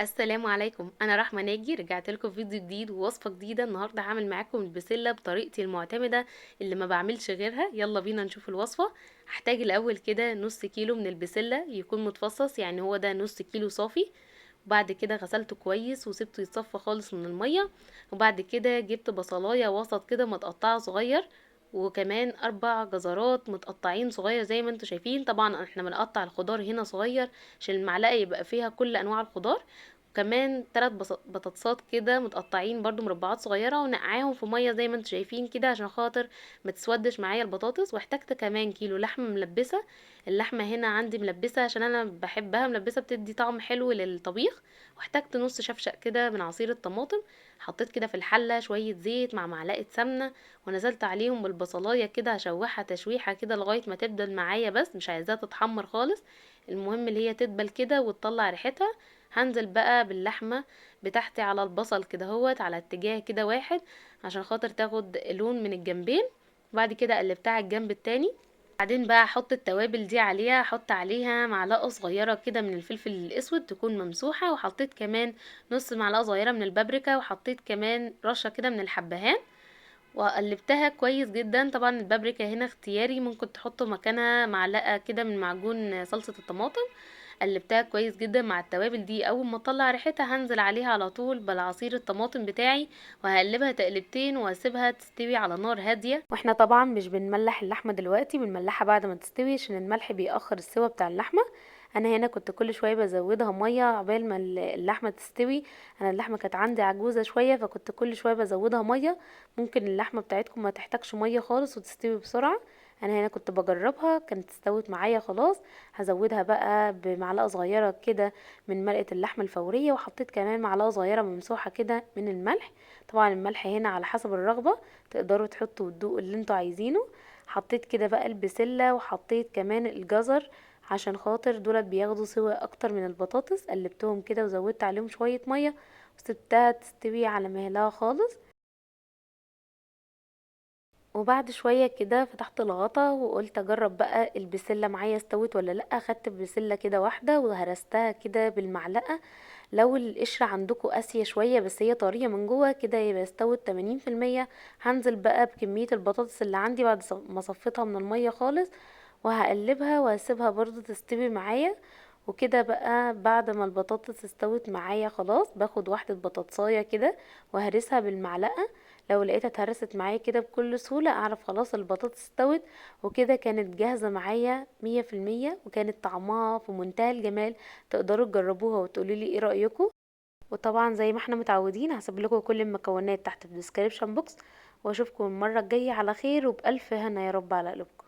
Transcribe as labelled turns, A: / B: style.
A: السلام عليكم، انا رحمه ناجي. رجعت لكم فيديو جديد ووصفه جديده. النهارده هعمل معاكم البسله بطريقتي المعتمده اللي ما بعملش غيرها. يلا بينا نشوف الوصفه. هحتاج الاول كده نص كيلو من البسله يكون متفصص، يعني هو ده نص كيلو صافي. وبعد كده غسلته كويس وسبته يتصفى خالص من الميه. وبعد كده جبت بصلايه وسط كده متقطعه صغير، وكمان 4 جزرات متقطعين صغير زي ما انتوا شايفين. طبعا احنا بنقطع الخضار هنا صغير عشان المعلقه يبقى فيها كل انواع الخضار. وكمان 3 بطاطسات كده متقطعين برضو مربعات صغيرة، ونقعاهم في مية زي ما انتوا شايفين كده عشان خاطر ما تسودش معايا البطاطس. واحتجت كمان كيلو لحمة ملبسة. اللحمة هنا عندي ملبسة عشان انا بحبها ملبسة، بتدي طعم حلو للطبيخ. واحتجت نص شفشق كده من عصير الطماطم. حطيت كده في الحلة شوية زيت مع معلقة سمنة، ونزلت عليهم بالبصلاية كده هشوحها تشويحة كده لغاية ما تبدل معايا، بس مش عايزاها تتحمر خالص. المهم اللي هي تدبل كده وتطلع ريحتها. هنزل بقى باللحمة بتاعتي على البصل كده هوت على اتجاه كده واحد عشان خاطر تاخد لون من الجنبين. وبعد كده قلبتها على الجنب التاني. بعدين بقى احط التوابل دي عليها، احط عليها معلقة صغيرة كده من الفلفل الاسود تكون ممسوحة، وحطيت كمان نص معلقة صغيرة من البابريكا، وحطيت كمان رشة كده من الحبهان. وقلبتها كويس جدا. طبعا البابريكا هنا اختياري، ممكن تحطوا مكانها معلقة كده من معجون صلصة الطماطم. قلبتها كويس جدا مع التوابل دي. اول ما اطلع ريحتها هنزل عليها على طول بالعصير الطماطم بتاعي، وهقلبها تقلبتين واسيبها تستوي على نار هاديه. واحنا طبعا مش بنملح اللحمه دلوقتي، بنملحها بعد ما تستوي عشان الملح بيأخر السوا بتاع اللحمه. انا هنا كنت كل شويه بزودها ميه عقبال ما اللحمه تستوي. انا اللحمه كانت عندي عجوزه شويه، فكنت كل شويه بزودها ميه. ممكن اللحمه بتاعتكم ما تحتاجش ميه خالص وتستوي بسرعه. انا هنا كنت بجربها كانت استوت معايا خلاص. هزودها بقى بمعلقه صغيره كده من مرقه اللحمه الفوريه، وحطيت كمان معلقه صغيره ممسوحه كده من الملح. طبعا الملح هنا على حسب الرغبه، تقدروا تحطوا الدوق اللي انتوا عايزينه. حطيت كده بقى البسله وحطيت كمان الجزر عشان خاطر دولت بياخدوا سوا اكتر من البطاطس. قلبتهم كده وزودت عليهم شويه ميه وسبتها تستوي على مهلها خالص. وبعد شوية كده فتحت الغطا وقلت اجرب بقى البسلة معايا استوت ولا لا. اخدت بسلة كده واحدة وهرستها كده بالمعلقة. لو القشرة عندكم قاسية شوية بس هي طرية من جوه كده يبقى استوت 80%. هنزل بقى بكمية البطاطس اللي عندي بعد ما صفيتها من المية خالص، وهقلبها وهسيبها برضو تستوي معايا. وكده بقى بعد ما البطاطس استوت معايا خلاص باخد واحدة بطاطساية كده وهرسها بالمعلقة. لو لقيتها اتهرست معايا كده بكل سهولة اعرف خلاص البطاطس استوت. وكده كانت جاهزة معايا 100%، وكانت طعمها في منتهى الجمال. تقدروا تجربوها وتقولولي ايه رأيكم. وطبعا زي ما احنا متعودين هسيب لكم كل المكونات تحت في الديسكريبشن بوكس. واشوفكم المرة الجاية على خير وبألف هنا يا رب على قلوبكم.